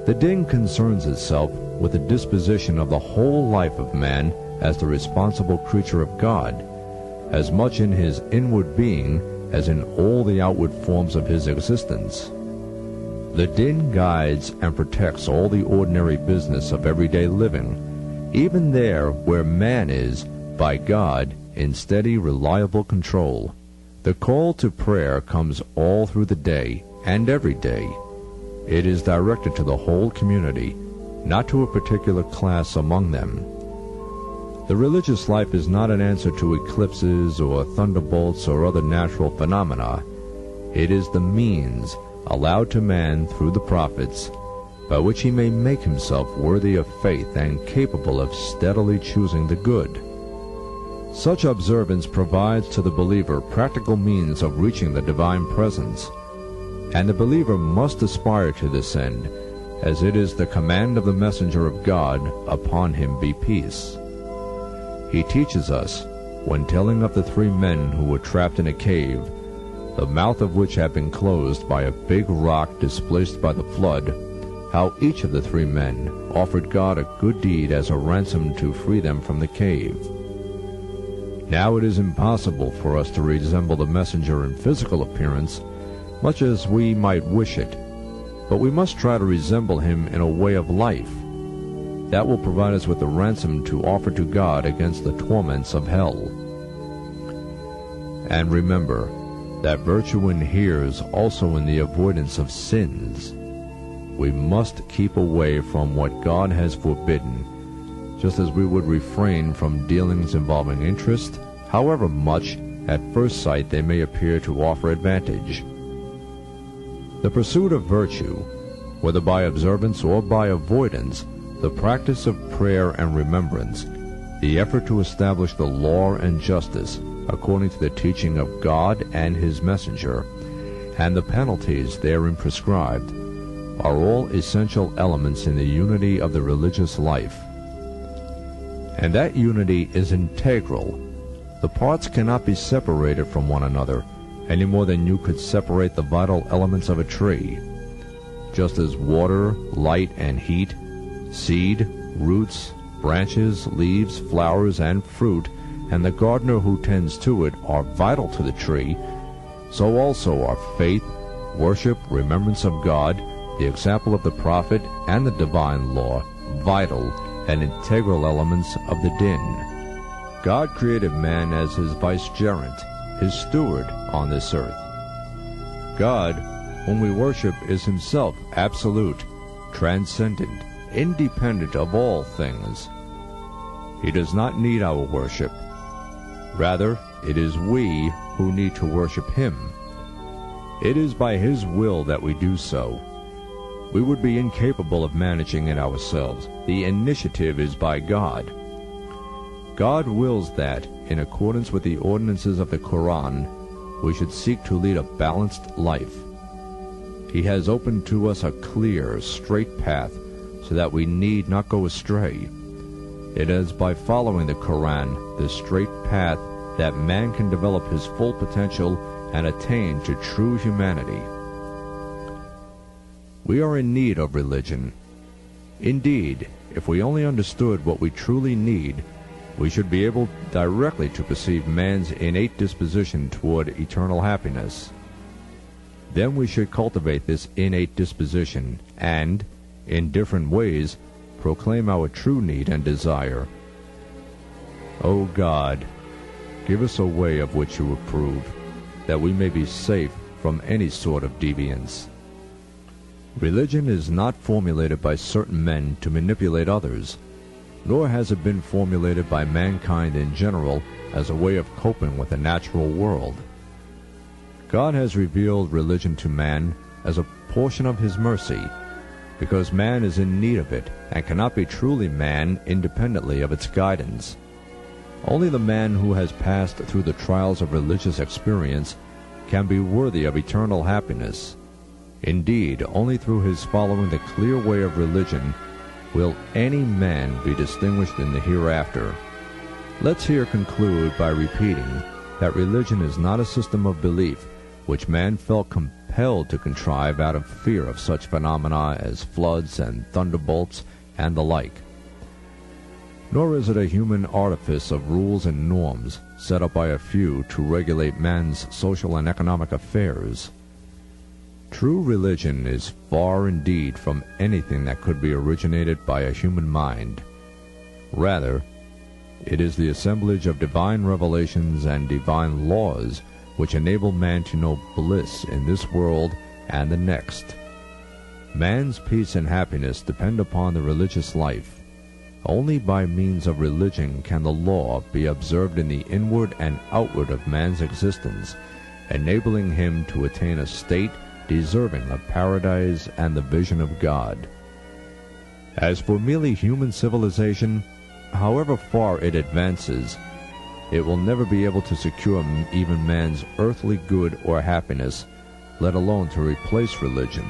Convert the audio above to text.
The din concerns itself with the disposition of the whole life of man as the responsible creature of God, as much in his inward being as in all the outward forms of his existence. The din guides and protects all the ordinary business of everyday living, even there where man is, by God, in steady, reliable control. The call to prayer comes all through the day and every day. It is directed to the whole community, not to a particular class among them. The religious life is not an answer to eclipses or thunderbolts or other natural phenomena. It is the means allowed to man through the prophets, by which he may make himself worthy of faith and capable of steadily choosing the good. Such observance provides to the believer practical means of reaching the divine presence, and the believer must aspire to this end, as it is the command of the messenger of God, "Upon him be peace." He teaches us, when telling of the 3 men who were trapped in a cave, the mouth of which had been closed by a big rock displaced by the flood, how each of the 3 men offered God a good deed as a ransom to free them from the cave. Now it is impossible for us to resemble the messenger in physical appearance, much as we might wish it, but we must try to resemble him in a way of life. That will provide us with a ransom to offer to God against the torments of hell. And remember that virtue inheres also in the avoidance of sins. We must keep away from what God has forbidden, just as we would refrain from dealings involving interest, however much, at first sight, they may appear to offer advantage. The pursuit of virtue, whether by observance or by avoidance, the practice of prayer and remembrance, the effort to establish the law and justice according to the teaching of God and his messenger, and the penalties therein prescribed, are all essential elements in the unity of the religious life. And that unity is integral. The parts cannot be separated from one another, any more than you could separate the vital elements of a tree. Just as water, light, and heat, seed, roots, branches, leaves, flowers, and fruit, and the gardener who tends to it are vital to the tree, so also are faith, worship, remembrance of God, the example of the prophet, and the divine law, vital and integral elements of the din. God created man as his vicegerent, his steward on this earth. God, whom we worship, is himself absolute, transcendent, independent of all things. He does not need our worship. Rather, it is we who need to worship him. It is by his will that we do so. We would be incapable of managing it ourselves. The initiative is by God. God wills that, in accordance with the ordinances of the Quran, we should seek to lead a balanced life. He has opened to us a clear, straight path, so that we need not go astray. It is by following the Quran, this straight path, that man can develop his full potential and attain to true humanity. We are in need of religion. Indeed, if we only understood what we truly need, we should be able directly to perceive man's innate disposition toward eternal happiness. Then we should cultivate this innate disposition and, in different ways, proclaim our true need and desire. O God, give us a way of which you approve, that we may be safe from any sort of deviance. Religion is not formulated by certain men to manipulate others, nor has it been formulated by mankind in general as a way of coping with the natural world. God has revealed religion to man as a portion of his mercy, because man is in need of it and cannot be truly man independently of its guidance. Only the man who has passed through the trials of religious experience can be worthy of eternal happiness. Indeed, only through his following the clear way of religion will any man be distinguished in the hereafter. Let's here conclude by repeating that religion is not a system of belief, which man felt compelled to contrive out of fear of such phenomena as floods and thunderbolts and the like. Nor is it a human artifice of rules and norms set up by a few to regulate man's social and economic affairs. True religion is far indeed from anything that could be originated by a human mind. Rather, it is the assemblage of divine revelations and divine laws which enable man to know bliss in this world and the next. Man's peace and happiness depend upon the religious life. Only by means of religion can the law be observed in the inward and outward of man's existence, enabling him to attain a state deserving of paradise and the vision of God. As for merely human civilization, however far it advances, it will never be able to secure even man's earthly good or happiness, let alone to replace religion,